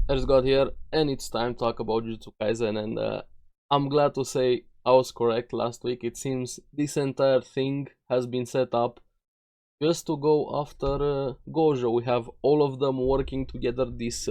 ARESxGOD here, and it's time to talk about Jujutsu Kaisen. And I'm glad to say I was correct last week. It seems this entire thing has been set up just to go after Gojo. We have all of them working together. This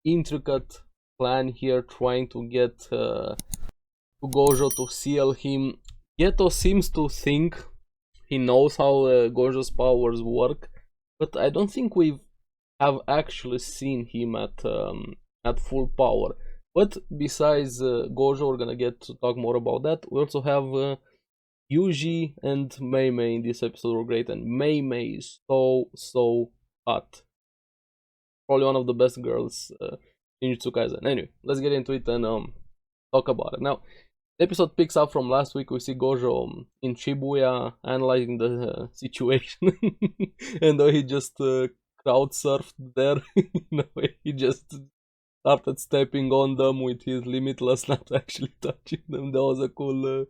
intricate plan here, trying to get to Gojo to seal him. Geto seems to think he knows how Gojo's powers work, but I don't think we have actually seen him at full power. But besides Gojo, we're gonna get to talk more about that. We also have Yuji and Mei Mei in this episode were great, and Mei Mei is so hot. Probably one of the best girls in Jujutsu Kaisen. Anyway, let's get into it and talk about it. Now, the episode picks up from last week. We see Gojo in Shibuya analyzing the situation, and he just crowd surfed there. He just started stepping on them with his limitless, not actually touching them. That was a cool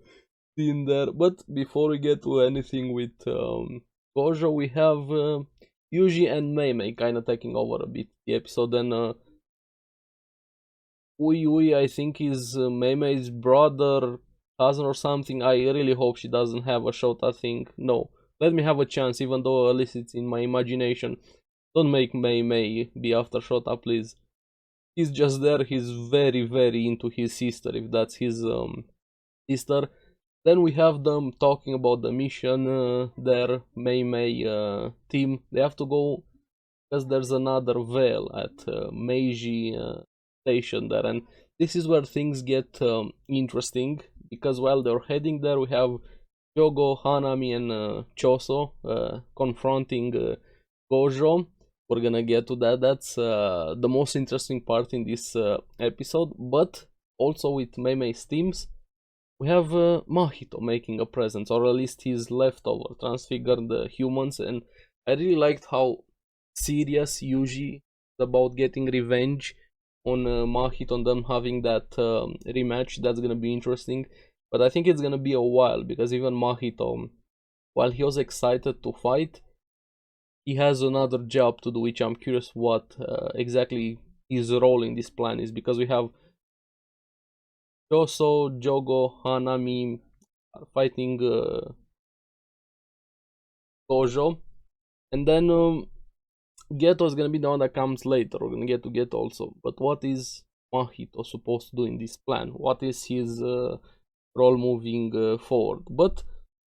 scene there. But before we get to anything with Gojo, we have Yuji and Mei Mei kind of taking over a bit the episode, and Ui, I think is Mei Mei's brother, cousin or something. I really hope she doesn't have a Shota thing. No, let me have a chance, even though at least it's in my imagination. Don't make Mei Mei be after Shota, please. He's just there. He's very into his sister, if that's his sister. Then we have them talking about the mission. Their Mei Mei team. They have to go because there's another veil at Meiji station there, and this is where things get interesting, because while they're heading there, we have Jogo, Hanami, and Choso confronting Gojo. We're gonna get to that. That's the most interesting part in this episode. But also with Mei Mei's teams, we have Mahito making a presence, or at least his leftover transfigured humans, and I really liked how serious Yuji is about getting revenge on Mahito, on them having that rematch. That's gonna be interesting, but I think it's gonna be a while, because even Mahito, while he was excited to fight, he has another job to do, which I'm curious what exactly his role in this plan is, because we have Choso, Jogo, Hanami are fighting Gojo, and then Geto is gonna be the one that comes later. We're gonna get to Geto also. But what is Mahito supposed to do in this plan? What is his role moving forward? But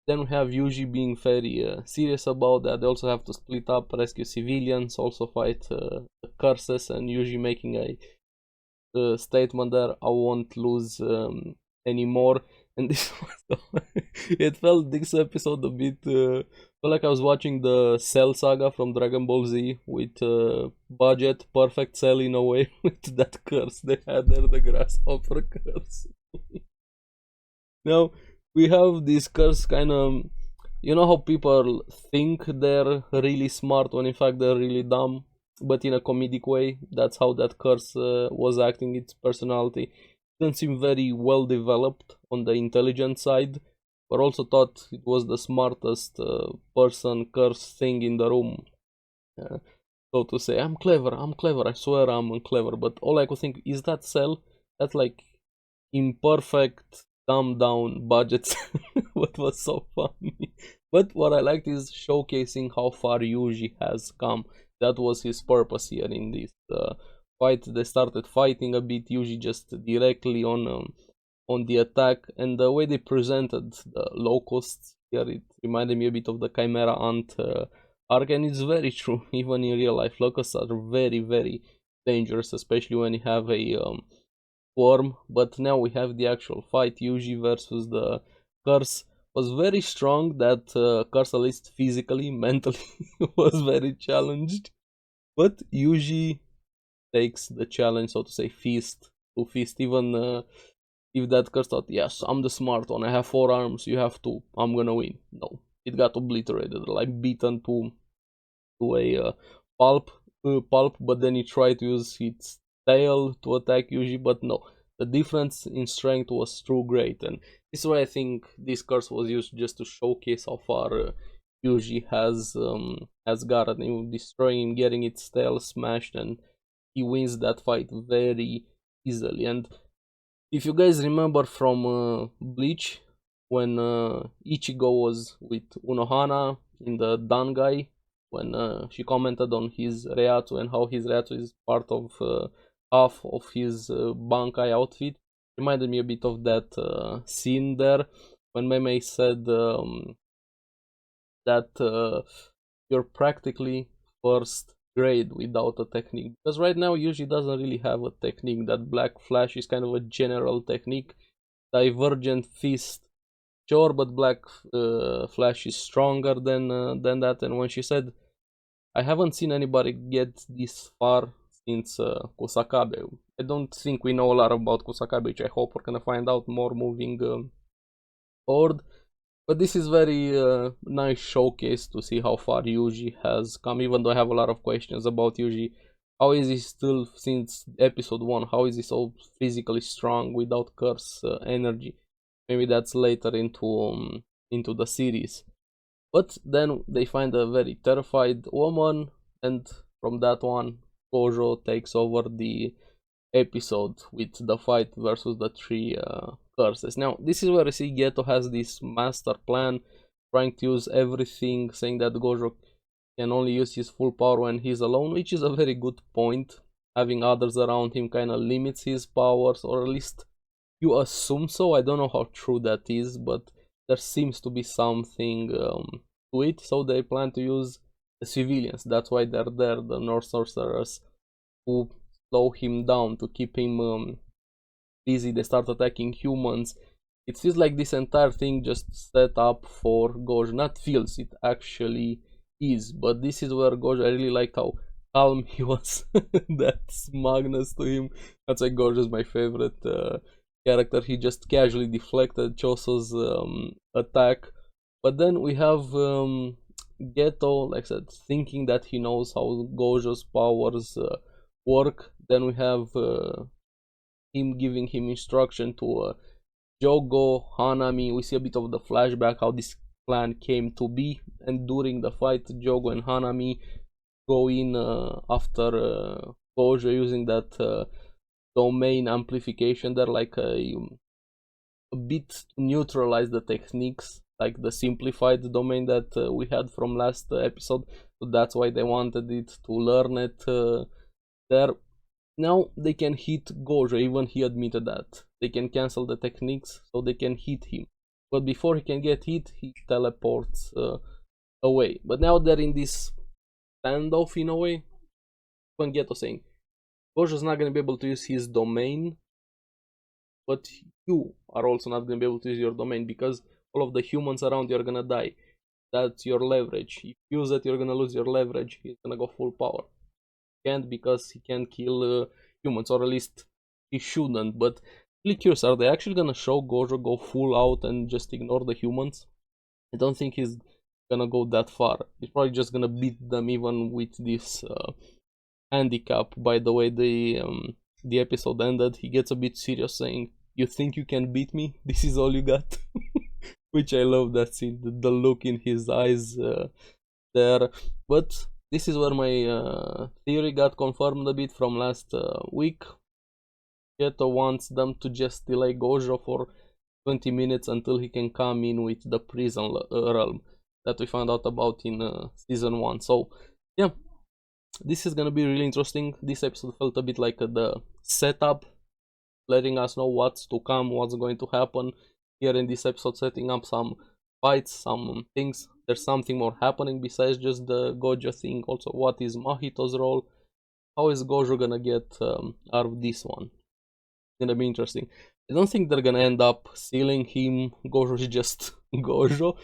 then we have Yuji being very serious about that. They also have to split up, rescue civilians, also fight the curses, and Yuji making a statement there: I won't lose anymore. And this was it felt this episode a bit felt like I was watching the Cell saga from Dragon Ball Z with budget perfect Cell in a way, with that curse they had there, the grasshopper curse. Now we have this curse kind of, you know how people think they're really smart when in fact they're really dumb, but in a comedic way. That's how that curse was acting, its personality. Didn't seem very well developed on the intelligent side, but also thought it was the smartest person curse thing in the room. So to say, I'm clever, I swear I'm clever, but all I could think is that Cell, that's like imperfect, dumbed down budgets, what was so funny. But what I liked is showcasing how far Yuji has come. That was his purpose here in this fight. They started fighting a bit, Yuji just directly on the attack, and the way they presented the locusts here, it reminded me a bit of the Chimera Ant arc, and it's very true. Even in real life, locusts are very dangerous, especially when you have a form. But now we have the actual fight. Yuji versus the curse was very strong. That curse, at least physically, mentally, was very challenged. But Yuji takes the challenge, so to say, feast to feast. Even if that curse thought, yes, I'm the smart one, I have 4 arms, you have 2, I'm gonna win. No, it got obliterated, like beaten to a pulp, but then he tried to use its tail to attack Yuji, but no. The difference in strength was too great, and this is why I think this curse was used, just to showcase how far Yuji has gotten, destroying him, getting its tail smashed, and he wins that fight very easily. And if you guys remember from Bleach, when Ichigo was with Unohana in the Dangai, when she commented on his Reatsu and how his Reatsu is part of half of his Bankai outfit, reminded me a bit of that scene there when Meme said that you're practically first grade without a technique, because right now Yuji doesn't really have a technique. That Black Flash is kind of a general technique. Divergent Fist, sure, but Black Flash is stronger than that. And when she said, I haven't seen anybody get this far since Kusakabe. I don't think we know a lot about Kusakabe, which I hope we're gonna find out more moving forward. But this is very nice showcase to see how far Yuji has come, even though I have a lot of questions about Yuji. How is he still, since episode 1, how is he so physically strong without curse energy? Maybe that's later into the series. But then they find a very terrified woman, and from that one, Gojo takes over the episode with the fight versus the three curses. Now, this is where I see Geto has this master plan, trying to use everything, saying that Gojo can only use his full power when he's alone, which is a very good point. Having others around him kind of limits his powers, or at least you assume so. I don't know how true that is, but there seems to be something to it. So they plan to use the civilians. That's why they're there, the North Sorcerers, who slow him down, to keep him busy. They start attacking humans. It feels like this entire thing just set up for Gojo. Not feels, it actually is. But this is where Gojo, I really liked how calm he was. That smugness to him. That's why Gojo is my favorite character. He just casually deflected Choso's attack. But then we have Geto, like I said, thinking that he knows how Gojo's powers work. Then we have him giving him instruction to Jogo, Hanami. We see a bit of the flashback how this plan came to be, and during the fight Jogo and Hanami go in after Gojo, using that domain amplification there, like a bit to neutralize the techniques, like the simplified domain that we had from last episode. So that's why they wanted it to learn it there. Now they can hit Gojo, even he admitted that. They can cancel the techniques so they can hit him. But before he can get hit, he teleports away. But now they're in this standoff in a way. When Geto saying, Gojo's not going to be able to use his domain, but you are also not going to be able to use your domain, because all of the humans around you are going to die. That's your leverage. If you use it, you're going to lose your leverage. He's going to go full power. Can't, because he can't kill humans, or at least he shouldn't. But really curious, are they actually gonna show Gojo go full out and just ignore the humans? I don't think he's gonna go that far. He's probably just gonna beat them, even with this handicap. By the way, the episode ended, he gets a bit serious, saying, "You think you can beat me? This is all you got?" Which I love that scene, the look in his eyes there. But this is where my theory got confirmed a bit from last week. Geto wants them to just delay Gojo for 20 minutes until he can come in with the prison realm that we found out about in season 1. So yeah, this is gonna be really interesting. This episode felt a bit like the setup, letting us know what's to come, what's going to happen here in this episode, setting up some fights, some things. There's something more happening besides just the Gojo thing. Also, what is Mahito's role? How is Gojo gonna get out of this one? It's gonna be interesting. I don't think they're gonna end up sealing him. Gojo is just Gojo.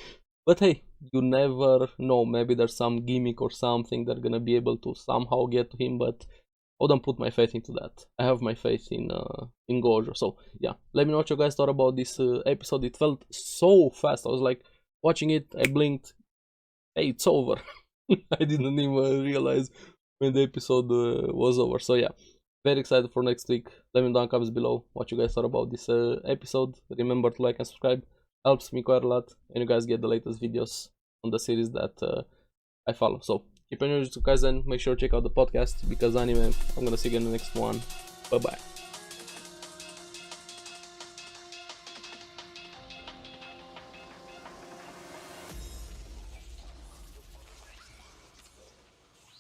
But hey, you never know. Maybe there's some gimmick or something they're gonna be able to somehow get to him, but I wouldn't put my faith into that. I have my faith in Gojo. So yeah, let me know what you guys thought about this episode. It felt so fast. I was like watching it, I blinked, hey, it's over. I didn't even realize when the episode was over. So yeah, very excited for next week. Let me know in the comments below what you guys thought about this episode. Remember to like and subscribe. Helps me quite a lot, and you guys get the latest videos on the series that I follow. So keep keep on Jujutsu Kaisen. Make sure to check out the podcast because anime. I'm gonna see you in the next one. Bye bye.